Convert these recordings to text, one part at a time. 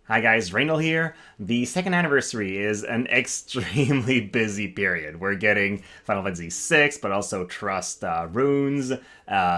Hi guys, Reynold here. The second anniversary is an extremely busy period. We're getting Final Fantasy VI, but also Trust runes,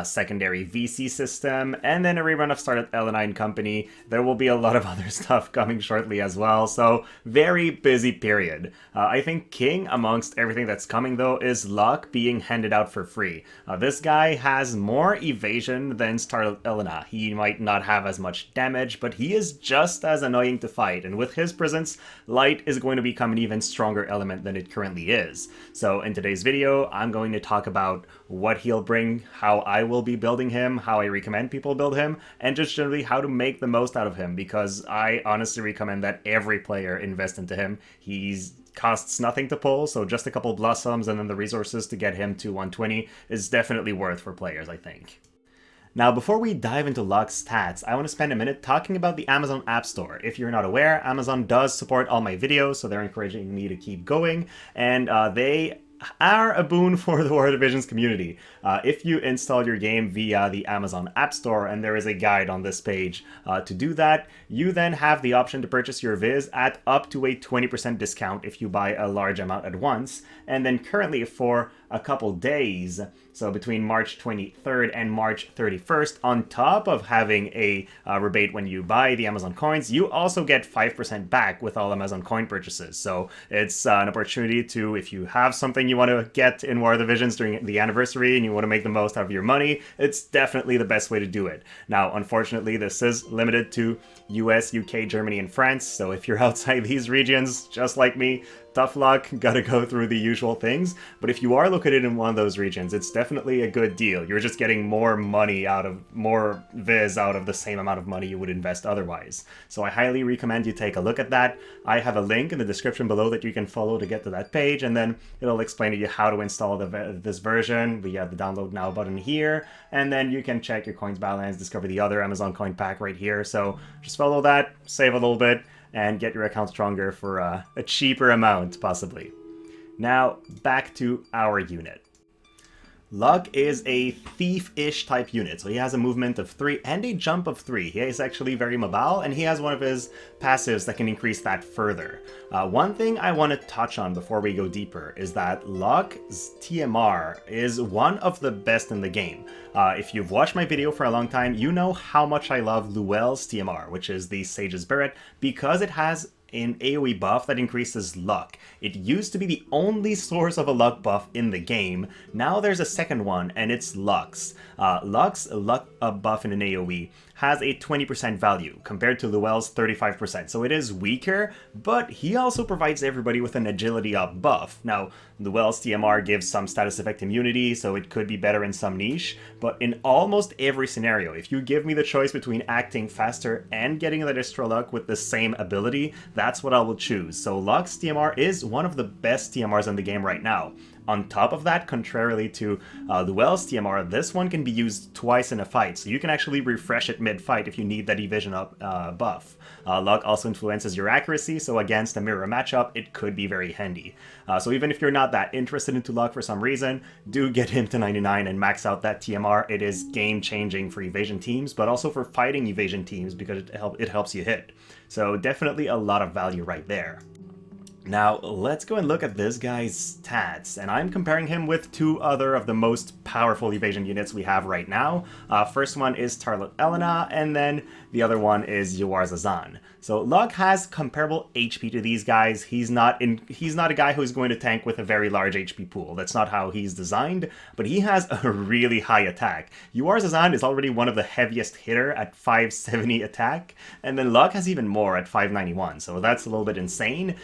secondary VC system, and then a rerun of Starlet Elena and Company. There will be a lot of other stuff coming shortly as well, so very busy period. I think king amongst everything that's coming though is Locke being handed out for free. This guy has more evasion than Starlet Elena. He might not have as much damage, but he is just as annoying to fight, and with his presence, light is going to become an even stronger element than it currently is. So in today's video, I'm going to talk about what he'll bring, how I will be building him, how I recommend people build him, and just generally how to make the most out of him, because I honestly recommend that every player invest into him. He's costs nothing to pull, so just a couple blossoms and then the resources to get him to 120 is definitely worth for players, I think. Now, before we dive into Locke's stats, I want to spend a minute talking about the Amazon Appstore. If you're not aware, Amazon does support all my videos, so they're encouraging me to keep going, and they are a boon for the War Divisions community. If you install your game via the Amazon App Store, and there is a guide on this page to do that, you then have the option to purchase your Viz at up to a 20% discount if you buy a large amount at once. And then currently for a couple days, so between March 23rd and March 31st, on top of having a rebate when you buy the Amazon coins, you also get 5% back with all Amazon coin purchases. So it's an opportunity to, if you have something you want to get in War of the Visions during the anniversary and you want to make the most out of your money, it's definitely the best way to do it. Now, unfortunately, this is limited to US, UK, Germany, and France. So if you're outside these regions, just like me, tough luck, gotta go through the usual things. But if you are located in one of those regions, it's definitely a good deal. You're just getting more money out of, more Viz out of the same amount of money you would invest otherwise. So I highly recommend you take a look at that. I have a link in the description below that you can follow to get to that page, and then it'll explain to you how to install this version via the download now button here, and then you can check your coins balance, discover the other Amazon coin pack right here. So just follow that, save a little bit, and get your account stronger for a cheaper amount, possibly. Now, back to our unit. Locke is a thief-ish type unit, so he has a movement of 3 and a jump of 3. He is actually very mobile, and he has one of his passives that can increase that further. One thing I want to touch on before we go deeper is that Locke's TMR is one of the best in the game. If you've watched my video for a long time, you know how much I love Luel's TMR, which is the Sage's Beret, because it has an AoE buff that increases luck. It used to be the only source of a luck buff in the game. Now there's a second one, and it's Luck's. Luck's luck buff in an AoE has a 20% value compared to Luel's 35%, so it is weaker, but he also provides everybody with an agility up buff. Now, Luel's TMR gives some status effect immunity, so it could be better in some niche, but in almost every scenario, if you give me the choice between acting faster and getting that extra luck with the same ability, that's what I will choose. So Luck's TMR is one of the best TMRs in the game right now. On top of that, contrarily to Luel's TMR, this one can be used twice in a fight, so you can actually refresh it mid-fight if you need that evasion up buff. Luck also influences your accuracy, so against a mirror matchup, it could be very handy. So even if you're not that interested into Luck for some reason, do get him to 99 and max out that TMR. It is game-changing for evasion teams, but also for fighting evasion teams because it helps you hit. So definitely a lot of value right there. Now, let's go and look at this guy's stats, and I'm comparing him with 2 other of the most powerful evasion units we have right now. First one is Starlet Elena, and then the other one is Zazan. So Locke has comparable HP to these guys. He's not a guy who's going to tank with a very large HP pool. That's not how he's designed, but he has a really high attack. Zazan is already one of the heaviest hitter at 570 attack, and then Locke has even more at 591, so that's a little bit insane.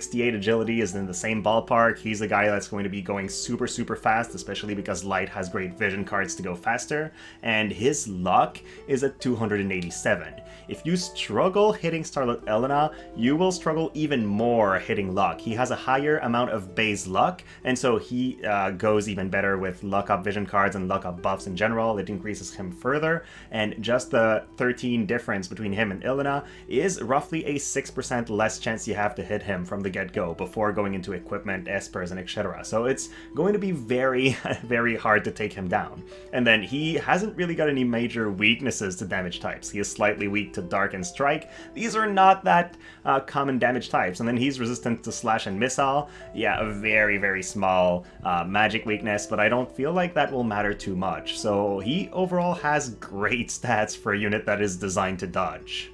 68 agility is in the same ballpark. He's a guy that's going to be going super fast, especially because Light has great vision cards to go faster, and his luck is at 287. If you struggle hitting Starlet Elena, you will struggle even more hitting Locke. He has a higher amount of base luck, and so he goes even better with luck up vision cards and luck up buffs in general. It increases him further, and just the 13 difference between him and Elena is roughly a 6% less chance you have to hit him from the get-go before going into equipment, espers, and etc. So it's going to be very, very hard to take him down. And then he hasn't really got any major weaknesses to damage types. He is slightly weak to Dark and Strike. These are not that common damage types. And then he's resistant to slash and missile. Yeah, a very, very small magic weakness, but I don't feel like that will matter too much. So he overall has great stats for a unit that is designed to dodge.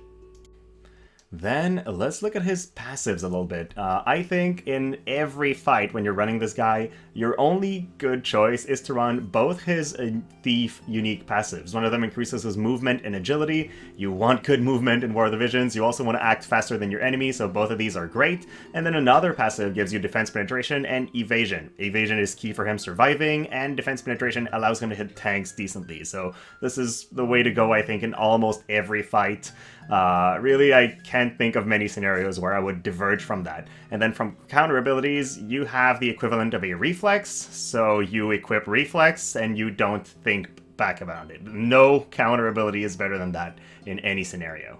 Then let's look at his passives a little bit. I think in every fight when you're running this guy, your only good choice is to run both his Thief unique passives. One of them increases his movement and agility. You want good movement in War of the Visions. You also want to act faster than your enemy, so both of these are great. And then another passive gives you defense penetration and evasion. Evasion is key for him surviving, and defense penetration allows him to hit tanks decently. So this is the way to go, I think, in almost every fight. Really, I can't think of many scenarios where I would diverge from that. And then from counter abilities, you have the equivalent of a reflex, so you equip reflex and you don't think back about it. No counter ability is better than that in any scenario.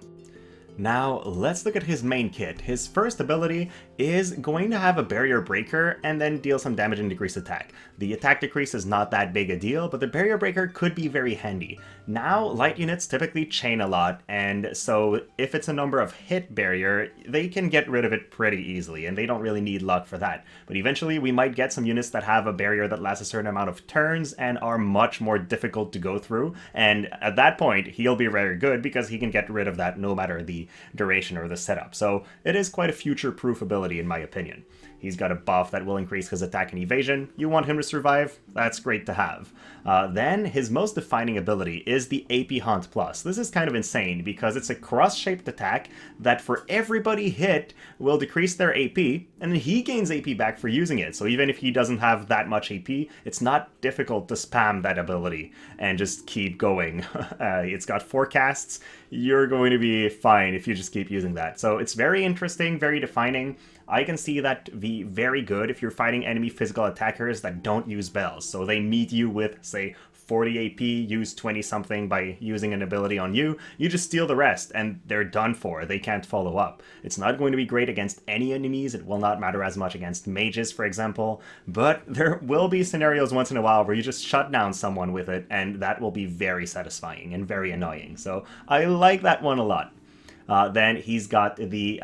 Now, let's look at his main kit. His first ability is going to have a barrier breaker and then deal some damage and decrease attack. The attack decrease is not that big a deal, but the barrier breaker could be very handy. Now, light units typically chain a lot, and so if it's a number of hit barrier, they can get rid of it pretty easily, and they don't really need luck for that. But eventually, we might get some units that have a barrier that lasts a certain amount of turns and are much more difficult to go through, and at that point, he'll be very good because he can get rid of that no matter the duration or the setup. So it is quite a future-proof ability in my opinion. He's got a buff that will increase his attack and evasion. You want him to survive? That's great to have. Then his most defining ability is the AP Hunt Plus. This is kind of insane because it's a cross-shaped attack that for everybody hit will decrease their AP, and then he gains AP back for using it. So even if he doesn't have that much AP, it's not difficult to spam that ability and just keep going. It's got forecasts. You're going to be fine if you just keep using that. So it's very interesting, very defining. I can see that be very good if you're fighting enemy physical attackers that don't use bells. So they meet you with, say, 40 AP, use 20 something by using an ability on you, you just steal the rest and they're done for. They can't follow up. It's not going to be great against any enemies. It will not matter as much against mages, for example, but there will be scenarios once in a while where you just shut down someone with it, and that will be very satisfying and very annoying. So I like that one a lot. Then he's got the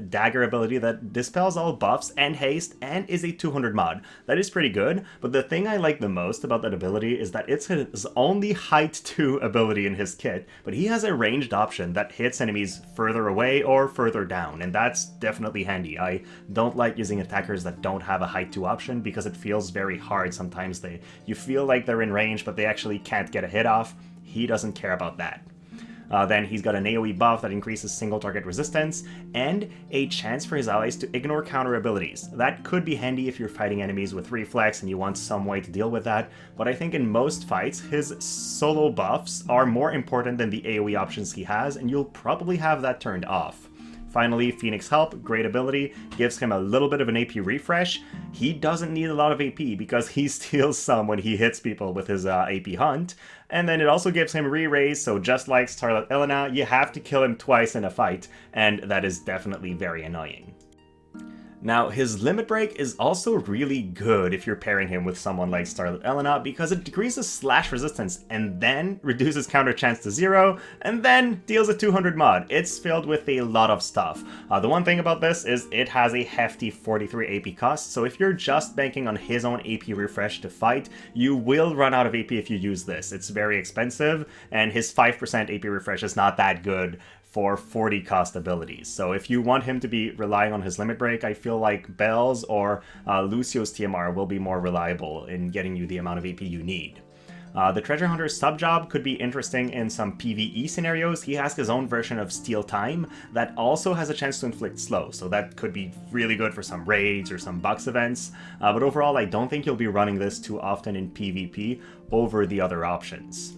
dagger ability that dispels all buffs and haste and is a 200 mod. That is pretty good, but the thing I like the most about that ability is that it's his only height 2 ability in his kit, but he has a ranged option that hits enemies further away or further down, and that's definitely handy. I don't like using attackers that don't have a height 2 option because it feels very hard sometimes. You feel like they're in range, but they actually can't get a hit off. He doesn't care about that. Then he's got an AoE buff that increases single target resistance, and a chance for his allies to ignore counter abilities. That could be handy if you're fighting enemies with reflex and you want some way to deal with that, but I think in most fights, his solo buffs are more important than the AoE options he has, and you'll probably have that turned off. Finally, Phoenix Help, great ability, gives him a little bit of an AP refresh. He doesn't need a lot of AP because he steals some when he hits people with his AP Hunt. And then it also gives him re-raise, so just like Starlet Elena, you have to kill him twice in a fight, and that is definitely very annoying. Now, his Limit Break is also really good if you're pairing him with someone like Starlet Elena because it decreases slash resistance and then reduces counter chance to 0 and then deals a 200 mod. It's filled with a lot of stuff. The one thing about this is it has a hefty 43 AP cost, so if you're just banking on his own AP refresh to fight, you will run out of AP if you use this. It's very expensive, and his 5% AP refresh is not that good for 40 cost abilities. So if you want him to be relying on his Limit Break, I feel like Bells or Lucio's TMR will be more reliable in getting you the amount of AP you need. The Treasure Hunter's sub-job could be interesting in some PvE scenarios. He has his own version of Steal Time that also has a chance to inflict slow, so that could be really good for some raids or some box events. But overall, I don't think you'll be running this too often in PvP over the other options.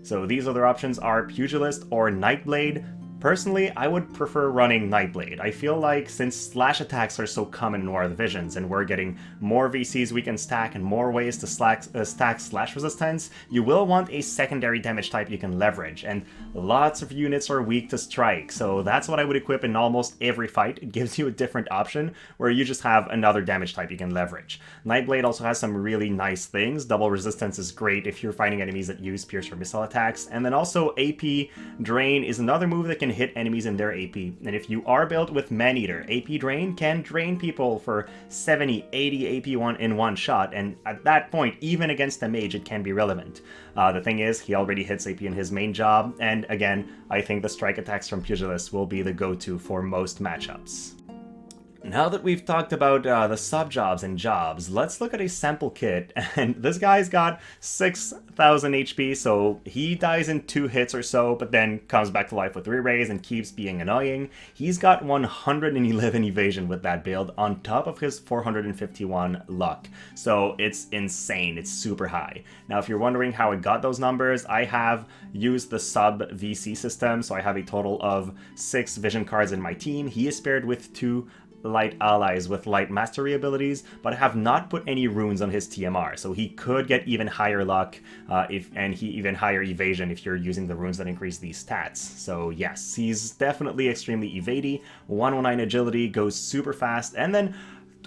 So these other options are Pugilist or Nightblade. Personally, I would prefer running Nightblade. I feel like since slash attacks are so common in War of the Visions and we're getting more VCs we can stack and more ways to stack slash resistance, you will want a secondary damage type you can leverage, and lots of units are weak to strike, so that's what I would equip in almost every fight. It gives you a different option where you just have another damage type you can leverage. Nightblade also has some really nice things. Double resistance is great if you're fighting enemies that use pierce or missile attacks, and then also AP Drain is another move that can hit enemies in their AP. And if you are built with Maneater, AP Drain can drain people for 70, 80 AP in one shot, and at that point, even against a mage, it can be relevant. The thing is, he already hits AP in his main job, and again, I think the strike attacks from Pugilist will be the go-to for most matchups. Now that we've talked about the sub-jobs and jobs, let's look at a sample kit, and this guy's got 6,000 HP, so he dies in 2 hits or so, but then comes back to life with re-raise and keeps being annoying. He's got 111 evasion with that build, on top of his 451 luck, so it's insane, it's super high. Now if you're wondering how I got those numbers, I have used the sub-VC system, so I have a total of 6 vision cards in my team. He is paired with 2 light allies with light mastery abilities, but I have not put any runes on his TMR, so he could get even higher luck and even higher evasion if you're using the runes that increase these stats. So yes, he's definitely extremely evady, 119 agility, goes super fast, and then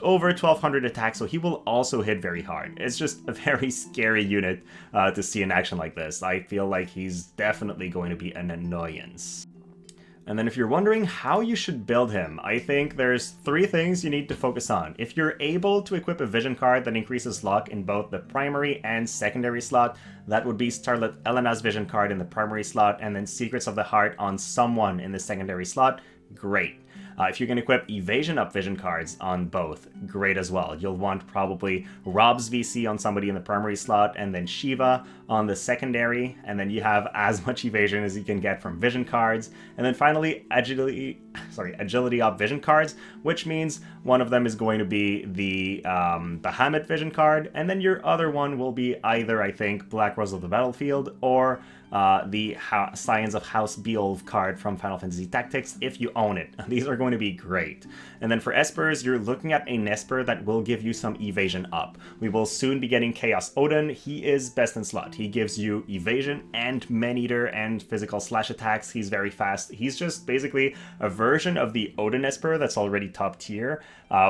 over 1200 attack, so he will also hit very hard. It's just a very scary unit to see in action like this. I feel like he's definitely going to be an annoyance. And then if you're wondering how you should build him, I think there's 3 things you need to focus on. If you're able to equip a vision card that increases luck in both the primary and secondary slot, that would be Starlet Elena's vision card in the primary slot, and then Secrets of the Heart on someone in the secondary slot, great. If you can equip Evasion Up vision cards on both, great as well. You'll want probably Rob's VC on somebody in the primary slot, and then Shiva on the secondary, and then you have as much evasion as you can get from vision cards. And then finally, Agility Up vision cards, which means one of them is going to be the Bahamut vision card, and then your other one will be either, I think, Black Rose of the Battlefield, or the Scions of House Beowulf card from Final Fantasy Tactics if you own it. These are going to be great. And then for Espers, you're looking at a Nesper that will give you some evasion up. We will soon be getting Chaos Odin. He is best in slot. He gives you evasion and Maneater and physical slash attacks. He's very fast. He's just basically a version of the Odin Esper that's already top tier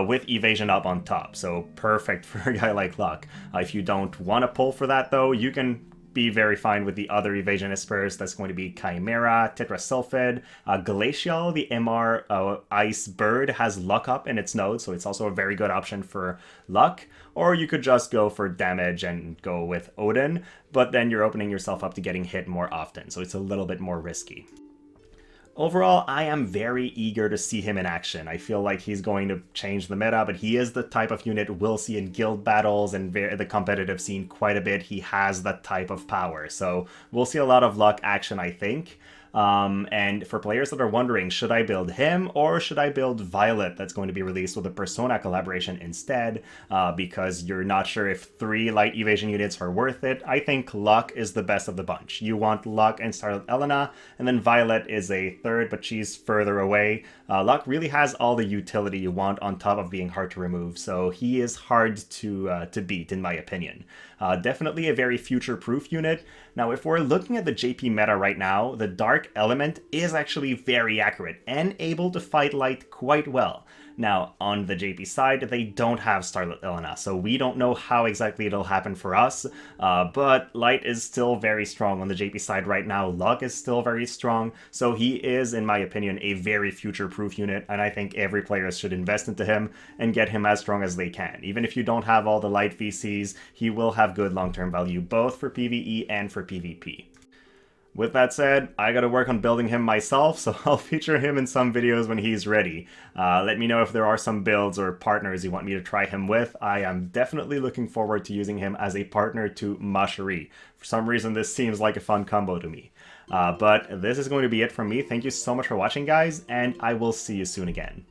with evasion up on top. So perfect for a guy like Locke. If you don't want to pull for that though, you can be very fine with the other evasion espers. That's going to be Chimera, Tetrasulfid, Glacial, the MR Ice Bird has luck up in its node, so it's also a very good option for luck. Or you could just go for damage and go with Odin, but then you're opening yourself up to getting hit more often, so it's a little bit more risky. Overall, I am very eager to see him in action. I feel like he's going to change the meta, but he is the type of unit we'll see in guild battles and the competitive scene quite a bit. He has that type of power, so we'll see a lot of luck action, I think. And for players that are wondering, should I build him or should I build Violet that's going to be released with a Persona collaboration instead, because you're not sure if 3 light evasion units are worth it, I think Locke is the best of the bunch. You want Locke and Starlet Elena, and then Violet is a third, but she's further away. Locke really has all the utility you want on top of being hard to remove, so he is hard to beat in my opinion. Definitely a very future-proof unit. Now, if we're looking at the JP meta right now, the Dark Element is actually very accurate and able to fight light quite well. Now, on the JP side, they don't have Starlet Elena, so we don't know how exactly it'll happen for us, but Light is still very strong on the JP side right now. Locke is still very strong, so he is, in my opinion, a very future-proof unit, and I think every player should invest into him and get him as strong as they can. Even if you don't have all the Light VCs, he will have good long-term value, both for PvE and for PvP. With that said, I gotta work on building him myself, so I'll feature him in some videos when he's ready. Let me know if there are some builds or partners you want me to try him with. I am definitely looking forward to using him as a partner to Mashari. For some reason, this seems like a fun combo to me. But this is going to be it from me. Thank you so much for watching, guys, and I will see you soon again.